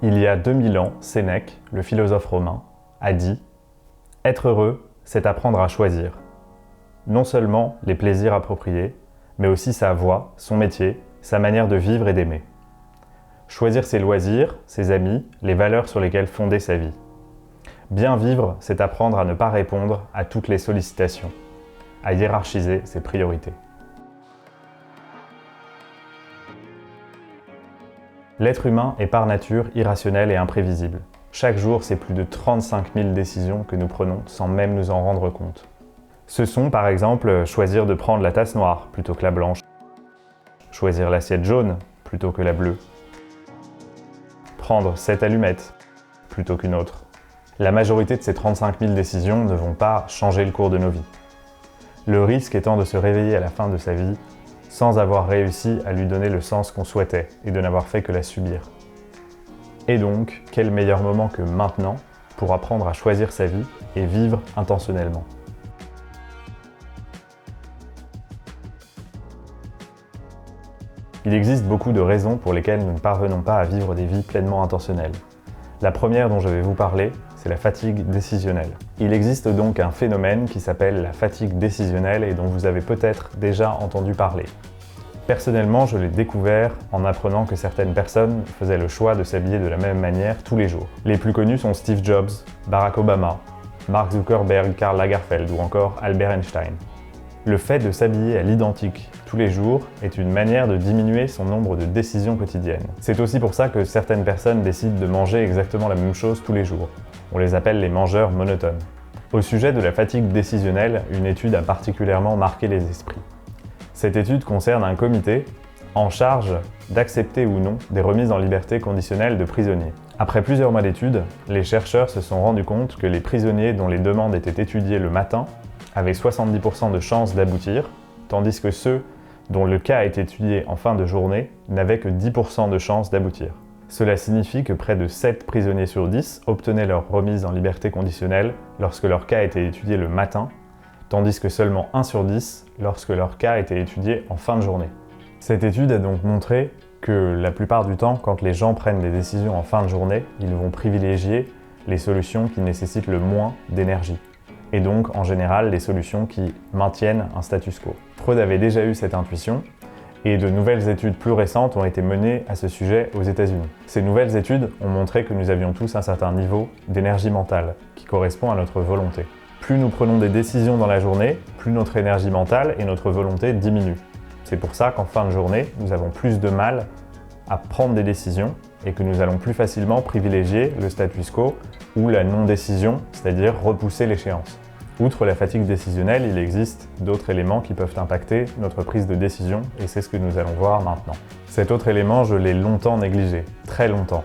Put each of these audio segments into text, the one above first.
Il y a 2000 ans, Sénèque, le philosophe romain, a dit « Être heureux, c'est apprendre à choisir. Non seulement les plaisirs appropriés, mais aussi sa voie, son métier, sa manière de vivre et d'aimer. Choisir ses loisirs, ses amis, les valeurs sur lesquelles fonder sa vie. Bien vivre, c'est apprendre à ne pas répondre à toutes les sollicitations, à hiérarchiser ses priorités. » L'être humain est par nature irrationnel et imprévisible. Chaque jour, c'est plus de 35 000 décisions que nous prenons sans même nous en rendre compte. Ce sont par exemple choisir de prendre la tasse noire plutôt que la blanche, choisir l'assiette jaune plutôt que la bleue, prendre cette allumette plutôt qu'une autre. La majorité de ces 35 000 décisions ne vont pas changer le cours de nos vies. Le risque étant de se réveiller à la fin de sa vie sans avoir réussi à lui donner le sens qu'on souhaitait et de n'avoir fait que la subir. Et donc, quel meilleur moment que maintenant pour apprendre à choisir sa vie et vivre intentionnellement. Il existe beaucoup de raisons pour lesquelles nous ne parvenons pas à vivre des vies pleinement intentionnelles. La première dont je vais vous parler, c'est la fatigue décisionnelle. Il existe donc un phénomène qui s'appelle la fatigue décisionnelle et dont vous avez peut-être déjà entendu parler. Personnellement, je l'ai découvert en apprenant que certaines personnes faisaient le choix de s'habiller de la même manière tous les jours. Les plus connus sont Steve Jobs, Barack Obama, Mark Zuckerberg, Karl Lagerfeld ou encore Albert Einstein. Le fait de s'habiller à l'identique tous les jours est une manière de diminuer son nombre de décisions quotidiennes. C'est aussi pour ça que certaines personnes décident de manger exactement la même chose tous les jours. On les appelle les mangeurs monotones. Au sujet de la fatigue décisionnelle, une étude a particulièrement marqué les esprits. Cette étude concerne un comité en charge d'accepter ou non des remises en liberté conditionnelles de prisonniers. Après plusieurs mois d'études, les chercheurs se sont rendus compte que les prisonniers dont les demandes étaient étudiées le matin avaient 70% de chances d'aboutir, tandis que ceux dont le cas a été étudié en fin de journée n'avaient que 10% de chances d'aboutir. Cela signifie que près de 7 prisonniers sur 10 obtenaient leur remise en liberté conditionnelle lorsque leur cas était étudié le matin, tandis que seulement 1 sur 10 lorsque leur cas était étudié en fin de journée. Cette étude a donc montré que la plupart du temps, quand les gens prennent des décisions en fin de journée, ils vont privilégier les solutions qui nécessitent le moins d'énergie, et donc en général les solutions qui maintiennent un status quo. Freud avait déjà eu cette intuition, et de nouvelles études plus récentes ont été menées à ce sujet aux États-Unis. Ces nouvelles études ont montré que nous avions tous un certain niveau d'énergie mentale, qui correspond à notre volonté. Plus nous prenons des décisions dans la journée, plus notre énergie mentale et notre volonté diminuent. C'est pour ça qu'en fin de journée, nous avons plus de mal à prendre des décisions et que nous allons plus facilement privilégier le status quo ou la non-décision, c'est-à-dire repousser l'échéance. Outre la fatigue décisionnelle, il existe d'autres éléments qui peuvent impacter notre prise de décision et c'est ce que nous allons voir maintenant. Cet autre élément, je l'ai longtemps négligé, très longtemps.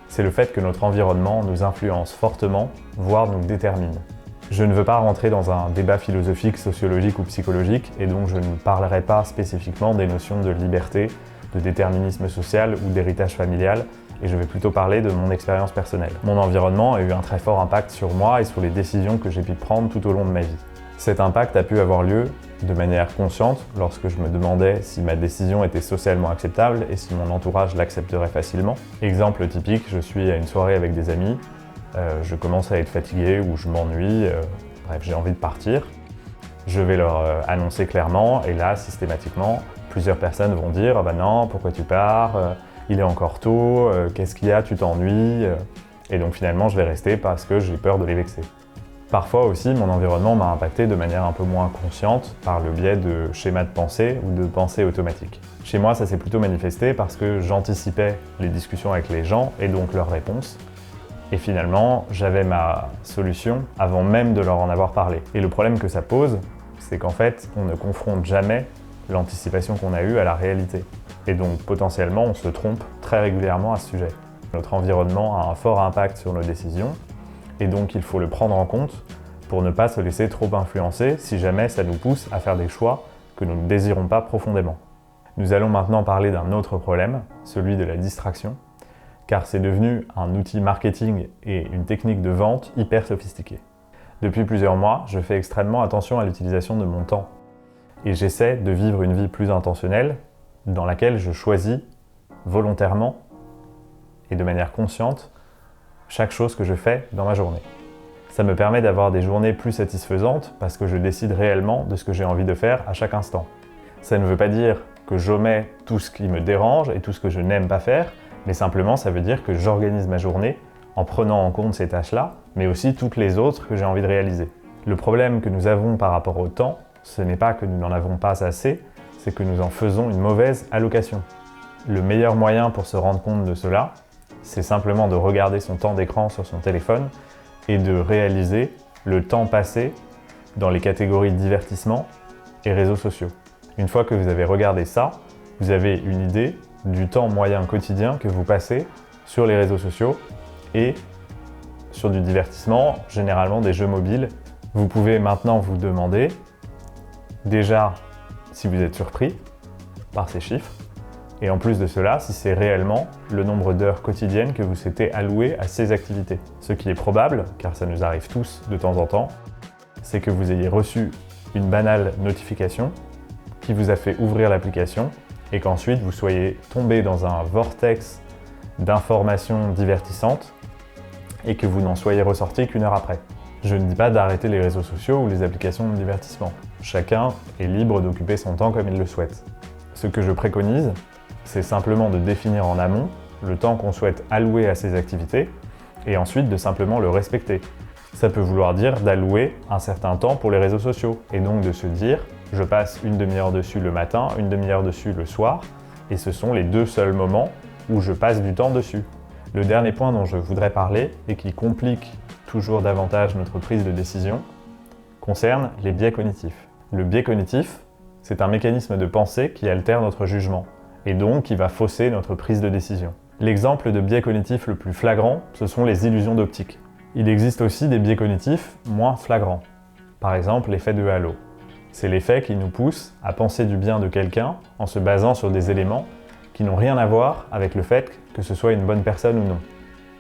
C'est le fait que notre environnement nous influence fortement, voire nous détermine. Je ne veux pas rentrer dans un débat philosophique, sociologique ou psychologique et donc je ne parlerai pas spécifiquement des notions de liberté, de déterminisme social ou d'héritage familial, et je vais plutôt parler de mon expérience personnelle. Mon environnement a eu un très fort impact sur moi et sur les décisions que j'ai pu prendre tout au long de ma vie. Cet impact a pu avoir lieu de manière consciente lorsque je me demandais si ma décision était socialement acceptable et si mon entourage l'accepterait facilement. Exemple typique, je suis à une soirée avec des amis, je commence à être fatigué ou je m'ennuie, bref, j'ai envie de partir. Je vais leur annoncer clairement et là, systématiquement, plusieurs personnes vont dire « Ah bah non, pourquoi tu pars ? Il est encore tôt, qu'est-ce qu'il y a, tu t'ennuies ?» Et donc finalement, je vais rester parce que j'ai peur de les vexer. Parfois aussi, mon environnement m'a impacté de manière un peu moins consciente par le biais de schémas de pensée ou de pensée automatique. Chez moi, ça s'est plutôt manifesté parce que j'anticipais les discussions avec les gens et donc leurs réponses. Et finalement, j'avais ma solution avant même de leur en avoir parlé. Et le problème que ça pose, c'est qu'en fait, on ne confronte jamais l'anticipation qu'on a eue à la réalité. Et donc potentiellement, on se trompe très régulièrement à ce sujet. Notre environnement a un fort impact sur nos décisions, et donc il faut le prendre en compte pour ne pas se laisser trop influencer si jamais ça nous pousse à faire des choix que nous ne désirons pas profondément. Nous allons maintenant parler d'un autre problème, celui de la distraction, car c'est devenu un outil marketing et une technique de vente hyper sophistiquée. Depuis plusieurs mois, je fais extrêmement attention à l'utilisation de mon temps, et j'essaie de vivre une vie plus intentionnelle, dans laquelle je choisis volontairement et de manière consciente chaque chose que je fais dans ma journée. Ça me permet d'avoir des journées plus satisfaisantes parce que je décide réellement de ce que j'ai envie de faire à chaque instant. Ça ne veut pas dire que j'omets tout ce qui me dérange et tout ce que je n'aime pas faire, mais simplement ça veut dire que j'organise ma journée en prenant en compte ces tâches-là, mais aussi toutes les autres que j'ai envie de réaliser. Le problème que nous avons par rapport au temps, ce n'est pas que nous n'en avons pas assez, c'est que nous en faisons une mauvaise allocation. Le meilleur moyen pour se rendre compte de cela, c'est simplement de regarder son temps d'écran sur son téléphone et de réaliser le temps passé dans les catégories divertissement et réseaux sociaux. Une fois que vous avez regardé ça, vous avez une idée du temps moyen quotidien que vous passez sur les réseaux sociaux et sur du divertissement, généralement des jeux mobiles. Vous pouvez maintenant vous demander, déjà, si vous êtes surpris par ces chiffres, et en plus de cela, si c'est réellement le nombre d'heures quotidiennes que vous souhaitez allouer à ces activités. Ce qui est probable, car ça nous arrive tous de temps en temps, c'est que vous ayez reçu une banale notification qui vous a fait ouvrir l'application et qu'ensuite vous soyez tombé dans un vortex d'informations divertissantes et que vous n'en soyez ressorti qu'une heure après. Je ne dis pas d'arrêter les réseaux sociaux ou les applications de divertissement. Chacun est libre d'occuper son temps comme il le souhaite. Ce que je préconise, c'est simplement de définir en amont le temps qu'on souhaite allouer à ces activités et ensuite de simplement le respecter. Ça peut vouloir dire d'allouer un certain temps pour les réseaux sociaux et donc de se dire je passe une demi-heure dessus le matin, une demi-heure dessus le soir et ce sont les deux seuls moments où je passe du temps dessus. Le dernier point dont je voudrais parler et qui complique toujours davantage notre prise de décision concerne les biais cognitifs. Le biais cognitif, c'est un mécanisme de pensée qui altère notre jugement et donc qui va fausser notre prise de décision. L'exemple de biais cognitif le plus flagrant, ce sont les illusions d'optique. Il existe aussi des biais cognitifs moins flagrants. Par exemple, l'effet de halo. C'est l'effet qui nous pousse à penser du bien de quelqu'un en se basant sur des éléments qui n'ont rien à voir avec le fait que ce soit une bonne personne ou non.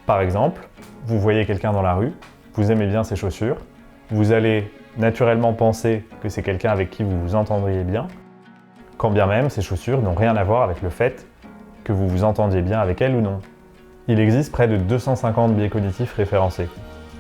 Par exemple, vous voyez quelqu'un dans la rue, vous aimez bien ses chaussures, vous allez naturellement penser que c'est quelqu'un avec qui vous vous entendriez bien, quand bien même ces chaussures n'ont rien à voir avec le fait que vous vous entendiez bien avec elle ou non. Il existe près de 250 biais cognitifs référencés.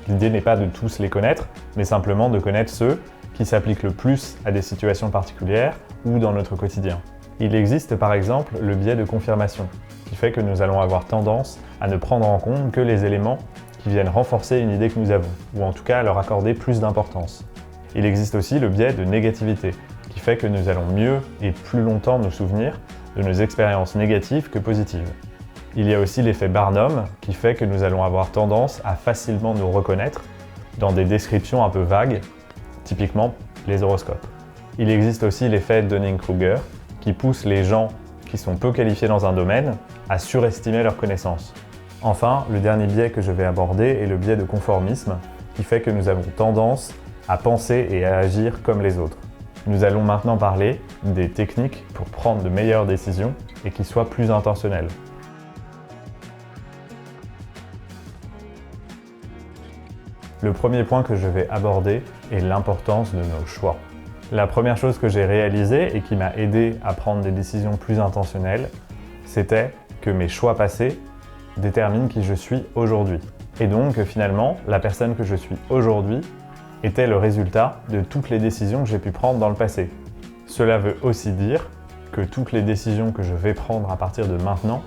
L'idée n'est pas de tous les connaître, mais simplement de connaître ceux qui s'appliquent le plus à des situations particulières ou dans notre quotidien. Il existe par exemple le biais de confirmation, qui fait que nous allons avoir tendance à ne prendre en compte que les éléments qui viennent renforcer une idée que nous avons, ou en tout cas à leur accorder plus d'importance. Il existe aussi le biais de négativité, qui fait que nous allons mieux et plus longtemps nous souvenir de nos expériences négatives que positives. Il y a aussi l'effet Barnum, qui fait que nous allons avoir tendance à facilement nous reconnaître dans des descriptions un peu vagues, typiquement les horoscopes. Il existe aussi l'effet Dunning-Kruger, qui pousse les gens qui sont peu qualifiés dans un domaine à surestimer leurs connaissances. Enfin, le dernier biais que je vais aborder est le biais de conformisme, qui fait que nous avons tendance à penser et à agir comme les autres. Nous allons maintenant parler des techniques pour prendre de meilleures décisions et qui soient plus intentionnelles. Le premier point que je vais aborder est l'importance de nos choix. La première chose que j'ai réalisée et qui m'a aidé à prendre des décisions plus intentionnelles, c'était que mes choix passés déterminent qui je suis aujourd'hui. Et donc finalement, la personne que je suis aujourd'hui était le résultat de toutes les décisions que j'ai pu prendre dans le passé. Cela veut aussi dire que toutes les décisions que je vais prendre à partir de maintenant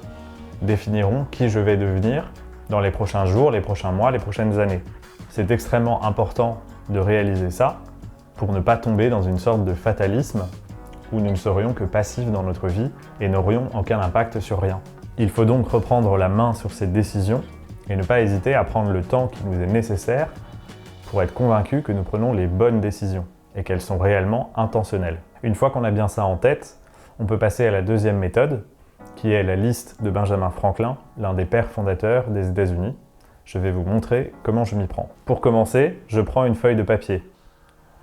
définiront qui je vais devenir dans les prochains jours, les prochains mois, les prochaines années. C'est extrêmement important de réaliser ça pour ne pas tomber dans une sorte de fatalisme où nous ne serions que passifs dans notre vie et n'aurions aucun impact sur rien. Il faut donc reprendre la main sur ces décisions et ne pas hésiter à prendre le temps qui nous est nécessaire pour être convaincu que nous prenons les bonnes décisions et qu'elles sont réellement intentionnelles. Une fois qu'on a bien ça en tête, on peut passer à la deuxième méthode, qui est la liste de Benjamin Franklin, l'un des pères fondateurs des États-Unis. Je vais vous montrer comment je m'y prends. Pour commencer, je prends une feuille de papier.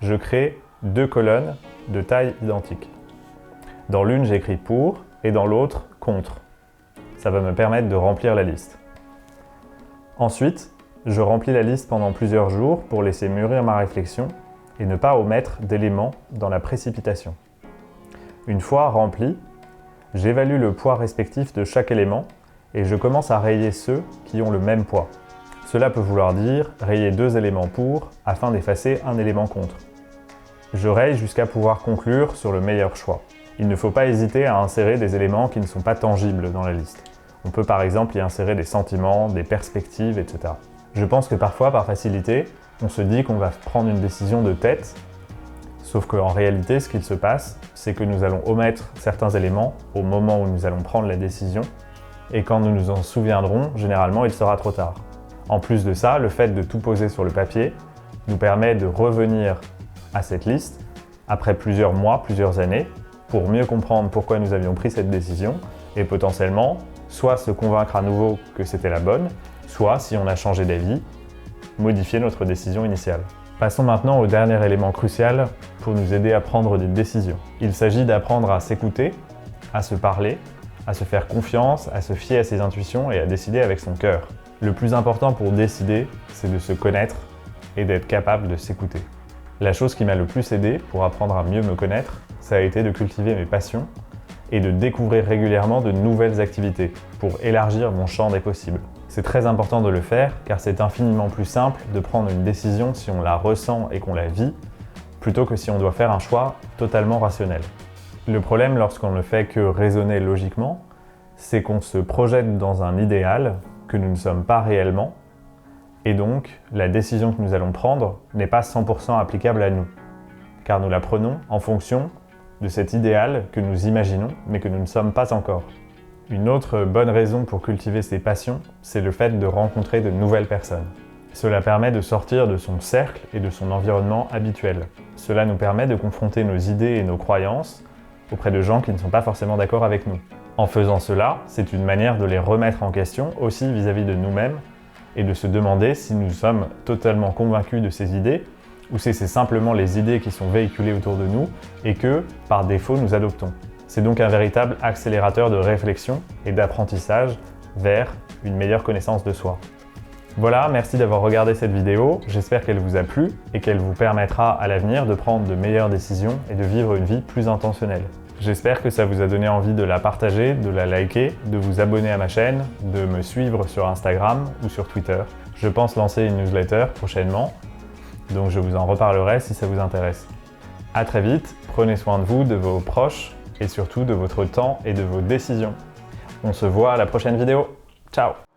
Je crée 2 colonnes de taille identique. Dans l'une, j'écris pour et dans l'autre, contre. Ça va me permettre de remplir la liste. Ensuite, je remplis la liste pendant plusieurs jours pour laisser mûrir ma réflexion et ne pas omettre d'éléments dans la précipitation. Une fois rempli, j'évalue le poids respectif de chaque élément et je commence à rayer ceux qui ont le même poids. Cela peut vouloir dire rayer 2 éléments pour afin d'effacer un élément contre. Je raye jusqu'à pouvoir conclure sur le meilleur choix. Il ne faut pas hésiter à insérer des éléments qui ne sont pas tangibles dans la liste. On peut par exemple y insérer des sentiments, des perspectives, etc. Je pense que parfois, par facilité, on se dit qu'on va prendre une décision de tête, sauf qu'en réalité, ce qu'il se passe, c'est que nous allons omettre certains éléments au moment où nous allons prendre la décision, et quand nous nous en souviendrons, généralement, il sera trop tard. En plus de ça, le fait de tout poser sur le papier nous permet de revenir à cette liste après plusieurs mois, plusieurs années, pour mieux comprendre pourquoi nous avions pris cette décision et potentiellement soit se convaincre à nouveau que c'était la bonne, soit, si on a changé d'avis, modifier notre décision initiale. Passons maintenant au dernier élément crucial pour nous aider à prendre des décisions. Il s'agit d'apprendre à s'écouter, à se parler, à se faire confiance, à se fier à ses intuitions et à décider avec son cœur. Le plus important pour décider, c'est de se connaître et d'être capable de s'écouter. La chose qui m'a le plus aidé pour apprendre à mieux me connaître, ça a été de cultiver mes passions et de découvrir régulièrement de nouvelles activités pour élargir mon champ des possibles. C'est très important de le faire car c'est infiniment plus simple de prendre une décision si on la ressent et qu'on la vit, plutôt que si on doit faire un choix totalement rationnel. Le problème lorsqu'on ne fait que raisonner logiquement, c'est qu'on se projette dans un idéal que nous ne sommes pas réellement, et donc la décision que nous allons prendre n'est pas 100% applicable à nous, car nous la prenons en fonction de cet idéal que nous imaginons, mais que nous ne sommes pas encore. Une autre bonne raison pour cultiver ses passions, c'est le fait de rencontrer de nouvelles personnes. Cela permet de sortir de son cercle et de son environnement habituel. Cela nous permet de confronter nos idées et nos croyances auprès de gens qui ne sont pas forcément d'accord avec nous. En faisant cela, c'est une manière de les remettre en question aussi vis-à-vis de nous-mêmes et de se demander si nous sommes totalement convaincus de ces idées ou si c'est simplement les idées qui sont véhiculées autour de nous et que, par défaut, nous adoptons. C'est donc un véritable accélérateur de réflexion et d'apprentissage vers une meilleure connaissance de soi. Voilà, merci d'avoir regardé cette vidéo, j'espère qu'elle vous a plu et qu'elle vous permettra à l'avenir de prendre de meilleures décisions et de vivre une vie plus intentionnelle. J'espère que ça vous a donné envie de la partager, de la liker, de vous abonner à ma chaîne, de me suivre sur Instagram ou sur Twitter. Je pense lancer une newsletter prochainement, donc je vous en reparlerai si ça vous intéresse. À très vite, prenez soin de vous, de vos proches et surtout de votre temps et de vos décisions. On se voit à la prochaine vidéo. Ciao!